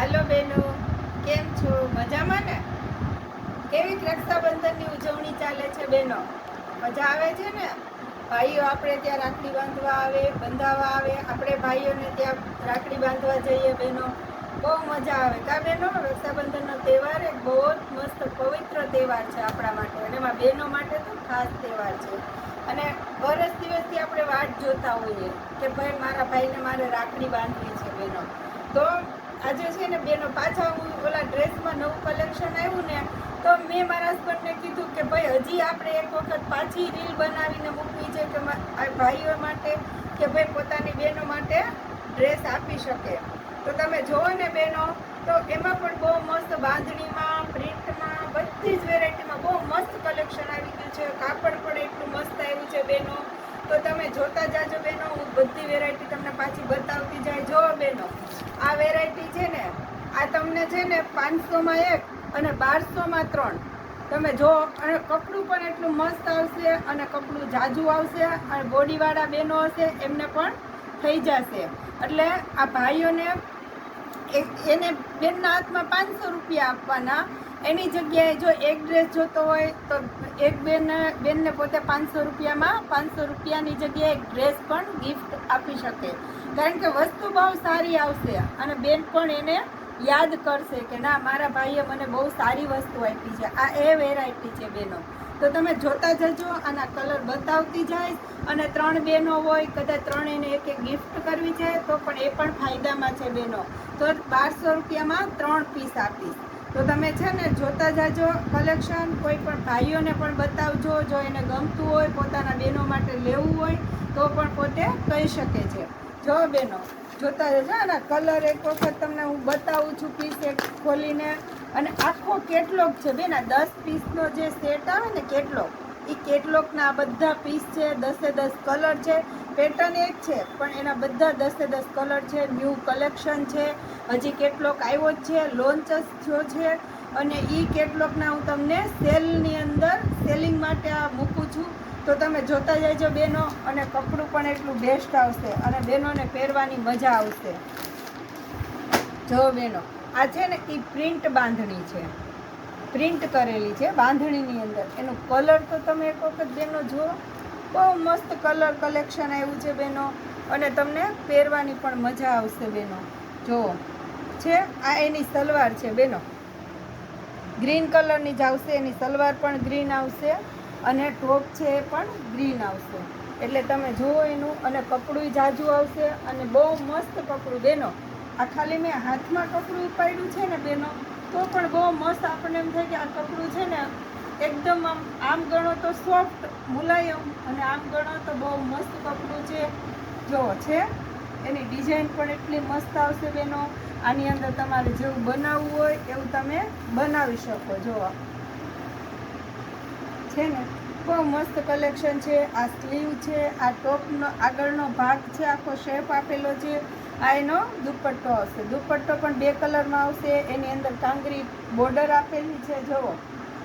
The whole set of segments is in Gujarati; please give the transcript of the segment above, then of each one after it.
હાલો બેનો, કેમ છો? મજામાં ને? કેવી રક્ષાબંધનની ઉજવણી ચાલે છે બેનો? મજા આવે છે ને? ભાઈઓ આપણે ત્યાં રાખડી બંધાવા આવે, આપણે ભાઈઓને ત્યાં રાખડી બાંધવા જઈએ બેનો. બહુ મજા આવે કા બેનો? રક્ષાબંધનનો તહેવાર એક બહુ જ મસ્ત પવિત્ર તહેવાર છે આપણા માટે, અને એમાં બહેનો માટે તો ખાસ તહેવાર છે. અને વર્ષ દિવસથી આપણે વાટ જોતા હોઈએ કે ભાઈ મારા ભાઈને મારે રાખડી બાંધવી છે બેનો. તો આજે છે ને બેનો, પાછા હું ઓલા ડ્રેસમાં નવું કલેક્શન આવ્યું ને, તો મેં મારા હસબન્ડને કીધું કે ભાઈ હજી આપણે એક વખત પાછી રીલ બનાવીને મૂકવી છે કે ભાઈઓ માટે કે ભાઈ પોતાની બહેનો માટે ડ્રેસ આપી શકે. તો તમે જોવો ને બહેનો, તો એમાં પણ બહુ મસ્ત બાંધણીમાં, પ્રિન્ટમાં, બધી જ વેરાયટીમાં બહુ મસ્ત કલેક્શન આવી ગયું છે. કાપડ પણ એટલું મસ્ત આવ્યું છે બહેનો. તો તમે જોતા જાજો બહેનો, હું બધી વેરાયટી તમને પાછી બતાવતી જાય. જો બહેનો, આ વેરાયટી છે ને, આ તમને છે ને 500માં 1 અને 1200માં 3. તમે જો, અને કપડું પણ એટલું મસ્ત આવશે, અને કપડું જાજુ આવશે, અને બોડીવાળા બહેનો હશે એમને પણ થઈ જશે. એટલે આ ભાઈઓને એને બેનના હાથમાં 500 રૂપિયા આપવાના. એની જગ્યાએ જો એક ડ્રેસ જોતો હોય તો એક બેનને પોતે 500 રૂપિયામાં 500 રૂપિયાની જગ્યાએ એક ડ્રેસ પણ ગિફ્ટ આપી શકે. કારણ કે વસ્તુ બહુ સારી આવશે, અને બેન પણ એને યાદ કરશે કે ના, મારા ભાઈએ મને બહુ સારી વસ્તુ આપી છે. આ એ વેરાયટી છે બેનો. તો તમે જોતા જજો, આના કલર બતાવતી જાય. અને 3 બહેનો હોય, કદાચ 3 એને એક ગિફ્ટ કરવી છે તો પણ એ પણ ફાયદામાં છે બહેનો. તો 1200 રૂપિયામાં 3 પીસ આપીશ. તો તમે છે ને જોતા જાજો કલેક્શન. કોઈ પણ ભાઈઓને પણ બતાવજો, જો એને ગમતું હોય, પોતાના બહેનો માટે લેવું હોય તો પણ પોતે કહી શકે છે. જો બહેનો, જોતા જજો. આના કલર એક વખત તમને હું બતાવું છું પીસ એક ખોલીને. અને આખો કેટલોગ છે બેન. 10 પીસનો જે સેટ આવે ને કેટલોગ, એ કેટલોગના આ બધા પીસ છે. 10 કલર છે. પેટર્ન એક છે પણ એના બધા 10 કલર છે. ન્યૂ કલેક્શન છે. હજી કેટલોગ આવ્યો જ છે, લોન્ચ જ થયો છે. અને એ કેટલોગના હું તમને સેલની અંદર સેલિંગ માટે આ મૂકું છું. તો તમે જોતા જજો બેનો. અને કપડું પણ એટલું બેસ્ટ આવશે, અને બહેનોને પહેરવાની મજા આવશે. જો બેનો, આ છે ને એ પ્રિન્ટ બાંધણી છે, પ્રિન્ટ કરેલી છે બાંધણીની અંદર. એનો કલર તો તમે એક વખત બેનો જુઓ, બહુ મસ્ત કલર કલેક્શન આવ્યું છે બેનો. અને તમને પહેરવાની પણ મજા આવશે બેનો. જુઓ છે, આ એની સલવાર છે બેનો. ગ્રીન કલરની જ આવશે. એની સલવાર પણ ગ્રીન આવશે, અને ટોપ છે એ પણ ગ્રીન આવશે. એટલે તમે જુઓ એનું. અને કપડું જાજુ આવશે, અને બહુ મસ્ત કપડું બેનો. આ ખાલી મેં હાથમાં કપડું ઉપાડ્યું છે ને બેનો, તો પણ બહુ મસ્ત. આપણને એમ થાય કે આ કપડું છે ને એકદમ આમ ગણો તો સોફ્ટ મુલાયમ, અને આમ ગણો તો બહુ મસ્ત કપડું છે. જો છે, એની ડિઝાઇન પણ એટલી મસ્ત આવશે બેનો. આની અંદર તમારે જેવું બનાવવું હોય એવું તમે બનાવી શકો. જો છે ને, બહુ મસ્ત કલેક્શન છે. આ સ્લીવ છે, આ ટોપનો આગળનો ભાગ છે, આખો શેપ આપેલો છે. આ એનો દુપટ્ટો આવશે. દુપટ્ટો પણ 2 કલરમાં આવશે. એની અંદર કાંગરી બોર્ડર આપેલી છે. જુઓ,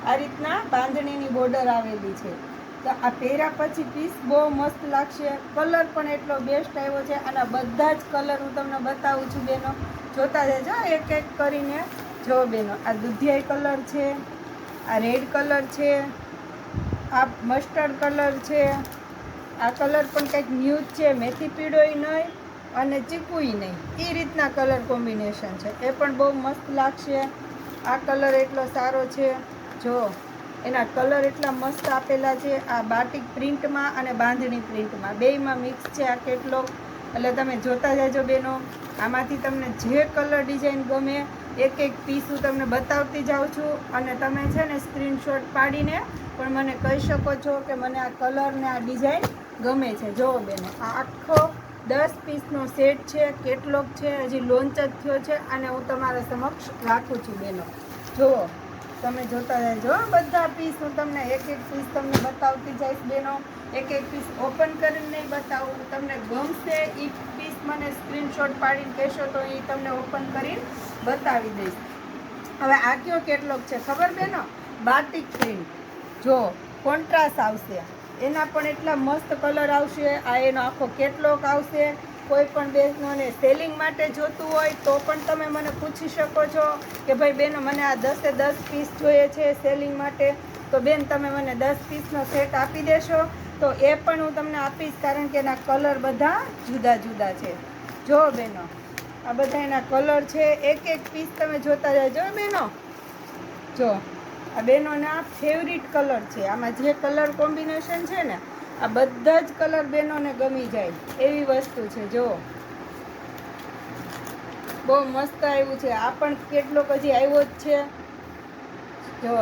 આ રીતના બાંધણીની બોર્ડર આવેલી છે. તો આ પહેર્યા પછી પીસ બહુ મસ્ત લાગશે. કલર પણ એટલો બેસ્ટ આવ્યો છે. આના બધા જ કલર હું તમને બતાવું છું બેનો. જોતા જજો એક એક કરીને. જો બેનો, આ દુધિયાઈ કલર છે, આ રેડ કલર છે, આ મસ્ટર્ડ કલર છે. આ કલર પણ કંઈક ન્યૂ છે. મેથી પીળોય નહીં અને ચીકુય નહીં, એ રીતના કલર કોમ્બિનેશન છે. એ પણ બહુ મસ્ત લાગશે. આ કલર એટલો સારો છે. જો, એના કલર એટલા મસ્ત આપેલા છે. આ બાટિક પ્રિન્ટમાં અને બાંધણી પ્રિન્ટમાં બેયમાં મિક્સ છે આ કેટલોગ. એટલે તમે જોતા જજો બેનો. આમાંથી તમને જે કલર ડિઝાઇન ગમે, એક એક પીસ હું તમને બતાવતી જાઉં છું. અને તમે છે ને સ્ક્રીનશોટ પાડીને પણ મને કહી શકો છો કે મને આ કલર ને આ ડિઝાઇન ગમે છે. જુઓ બેનો, આ આખો 10 પીસનો સેટ છે, કેટલોગ છે. હજી લોન્ચ જ થયો છે, અને હું તમારા સમક્ષ રાખું છું બેનો. જુઓ, તમે જોતા રહેજો. બધા પીસ હું તમને એક એક પીસ તમને બતાવતી જઈશ બેનો. એક એક પીસ ઓપન કરીને નહીં બતાવું. તમને ગમશે એ પીસ મને સ્ક્રીનશોટ પાડીને કહેશો તો એ તમને ઓપન કરીને બતાવી દઈશ. હવે આ કયો કેટલોગ છે ખબર બેનો? Batik print. જો, કોન્ટ્રાસ્ટ આવશે. એના પણ એટલા મસ્ત કલર આવશે. આ એનો આખો કેટલોગ આવશે. કોઈ પણ બહેનોને સેલિંગ માટે જોતું હોય તો પણ તમે મને પૂછી શકો છો કે ભાઈ બેનો મને આ 10 પીસ જોઈએ છે સેલિંગ માટે, તો બેન તમે મને 10 પીસનો સેટ આપી દેશો તો એ પણ હું તમને આપીશ, કારણ કે એના કલર બધા જુદા જુદા છે. જો બેનો આ બધા એના કલર છે, એક પીસ તમે જોતા રહેજો બેનો. જો આ બેનોના ફેવરિટ કલર છે, આમાં જે કલર કોમ્બિનેશન છે ને આ બધા જ કલર બેનોને ગમી જાય એવી વસ્તુ છે. જો બહુ મસ્ત આવ્યું છે, આ પણ કેટલોક હજી આવ્યો જ છે. જો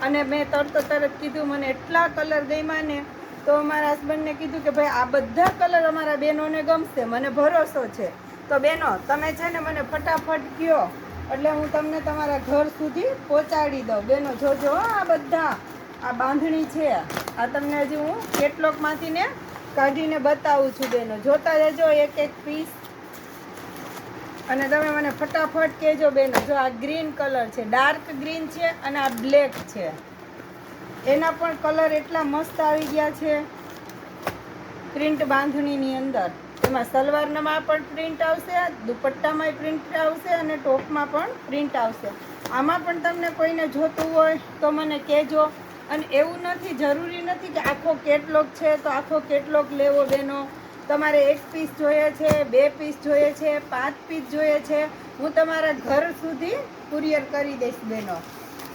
અને મેં તરત કીધું મને એટલા કલર ગમ્યા ને તો મારા હસબન્ડને કીધું કે ભાઈ આ બધા કલર અમારા બહેનોને ગમશે, મને ભરોસો છે. તો બહેનો તમે છે ને મને ફટાફટ કહો એટલે હું તમને તમારા ઘર સુધી પહોંચાડી દઉં. બહેનો જોજો આ બધા આ બાંધણી છે, આ તમને હજી હું કેટલોકમાંથી ને કાઢીને બતાવું છું બહેનો. જોતા રહેજો એક પીસ અને તમે મને ફટાફટ કહેજો બહેનો. જો આ ગ્રીન કલર છે, ડાર્ક ગ્રીન છે અને આ બ્લેક છે, એના પણ કલર એટલા મસ્ત આવી ગયા છે પ્રિન્ટ બાંધણીની અંદર. એમાં સલવારમાં પણ પ્રિન્ટ આવશે, દુપટ્ટામાં પ્રિન્ટ આવશે અને ટોપમાં પણ પ્રિન્ટ આવશે. આમાં પણ તમને કોઈને જોતું હોય તો મને કહેજો. અને એવું નથી, જરૂરી નથી કે આખો કેટલોગ છે તો આખો કેટલોગ લેવો બહેનો. તમારે 1 પીસ જોઈએ છે, 2 પીસ જોઈએ છે, 5 પીસ જોઈએ છે, હું તમારા ઘર સુધી કુરિયર કરી દઈશ બહેનો,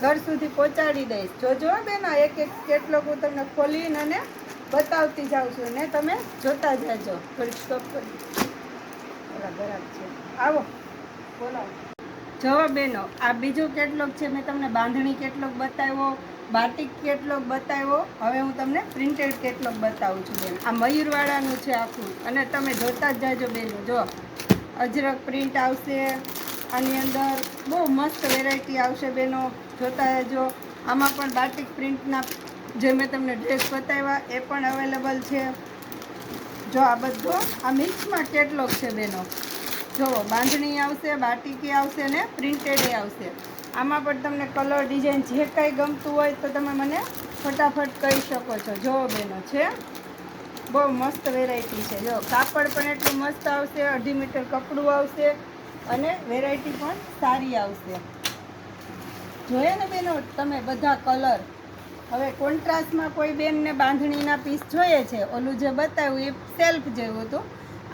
ઘર સુધી પહોંચાડી દઈશ. જોજો બેનો એક કેટલોગ હું તમને ખોલીને અને બતાવતી જાઉં છું ને તમે જોતા જાજો. થોડીક સ્ટોપ કરી બરાબર છે. આવો બોલાવો. જો બેનો આ બીજું કેટલોગ છે, મેં તમને બાંધણી કેટલોગ બતાવ્યો, બાટિક કેટલોગ બતાવ્યો, હવે હું તમને પ્રિન્ટેડ કેટલોગ બતાવું છું બેન. આ મયુરવાળાનું છે આખું અને તમે જોતા જ જાજો બેનો. જો અજરક પ્રિન્ટ આવશે આની અંદર, બહુ મસ્ત વેરાયટી આવશે બેનો, જોતા રહેજો. આમાં પણ બાટિક પ્રિન્ટના જે મેં તમને ડ્રેસ બતાવ્યા એ પણ અવેલેબલ છે. જો આ બધો આ મિક્સમાં કેટલોગ છે બેનો. જો બાંધણી આવશે, બાટિકી આવશે ને પ્રિન્ટેડ આવશે. આમાં પણ તમને કલર ડિઝાઇન જે કાંઈ ગમતું હોય તો તમે મને ફટાફટ કહી શકો છો. જો બેનો છે બહુ મસ્ત વેરાયટી છે. જો કાપડ પણ એટલું મસ્ત આવશે, 2.5 મીટર કપડું આવશે અને વેરાયટી પણ સારી આવશે. જોઈએ ને બેનો તમે બધા કલર. હવે કોન્ટ્રાસ્ટમાં કોઈ બેનને બાંધણીના પીસ જોઈએ છે, ઓલું જે બતાવ્યું એ સેલ્ફ જેવું હતું,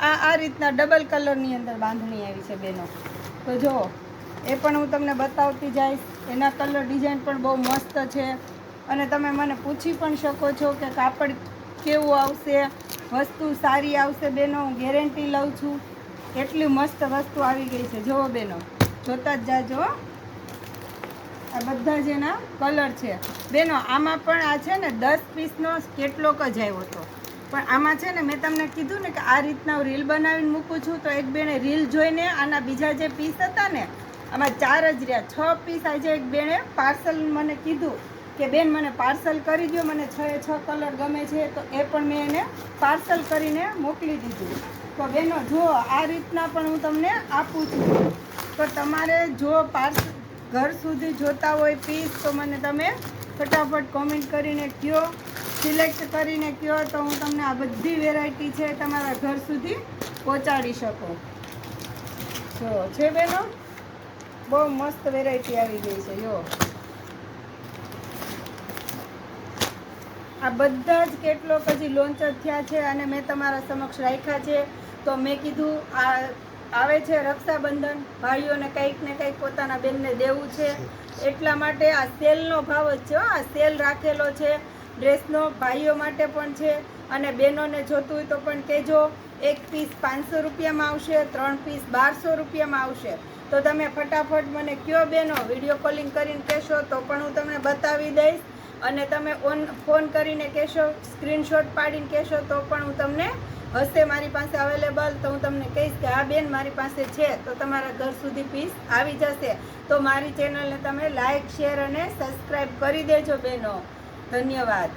આ રીતના ડબલ કલરની અંદર બાંધણી આવી છે બેનો. તો જો એ પણ હું તમને બતાવતી જઈશ. એના કલર ડિઝાઇન પણ બહુ મસ્ત છે અને તમે મને પૂછી પણ શકો છો કે કાપડ કેવું આવશે, વસ્તુ સારી આવશે બેનો, હું ગેરંટી લઉં છું. એટલી મસ્ત વસ્તુ આવી ગઈ છે. જુઓ બેનો, જોતા જ જાજો. આ બધા જ એના કલર છે બેનો. આમાં પણ આ છે ને 10 પીસનો કેટલોક જ આવ્યો હતો, પણ આમાં છે ને મેં તમને કીધું ને કે આ રીતના હું રીલ બનાવીને મૂકું છું, તો એક બેને રીલ જોઈને આના બીજા જે પીસ હતા ને આમાં 4 જ રહ્યા, 6 પીસ આજે એક બેને પાર્સલ મને કીધું કે બેન મને પાર્સલ કરી દો, મને 6 કલર ગમે છે, તો એ પણ મેં એને પાર્સલ કરીને મોકલી દીધું. તો બેનો જો આ રીતના પણ હું તમને આપું છું. તો તમારે જો પાર્સલ ઘર સુધી જોતા હોય પીસ તો મને તમે ફટાફટ કોમેન્ટ કરીને કહો, સિલેક્ટ કરીને કહો તો હું તમને આ બધી વેરાયટી છે તમારા ઘર સુધી પહોંચાડી શકું. જો છે બેનો બહુ મસ્ત વેરાયટી આવી ગઈ છે. જો આ બધા જ કેટલોક હજી લોન્ચ જ થયા છે અને મેં તમારા સમક્ષ રાખ્યા છે. તો મેં કીધું આ આવે છે રક્ષાબંધન, ભાઈઓને કંઈક ને કંઈક પોતાના બેનને દેવું છે, એટલા માટે આ સેલનો ભાવ જ છે. આ સેલ રાખેલો છે ડ્રેસનો, ભાઈઓ માટે પણ છે અને બહેનોને જોતું હોય તો પણ કહેજો. 1 પીસ 500 રૂપિયામાં આવશે, 3 પીસ 1200 રૂપિયામાં આવશે. તો તમે ફટાફટ મને કહો બેનો, વિડીયો કોલિંગ કરીને કહેશો તો પણ હું તમને બતાવી દઈશ અને તમે ફોન કરીને કહેશો, સ્ક્રીનશોટ પાડીને કહેશો તો પણ હું તમને હશે મારી પાસે અવેલેબલ, તો હું તમને કહીશ કે હા બેન મારી પાસે છે, તો તમારા ઘર સુધી પીસ આવી જશે. તો મારી ચેનલને તમે લાઈક, શેર અને સબસ્ક્રાઈબ કરી દેજો બહેનો. ધન્યવાદ.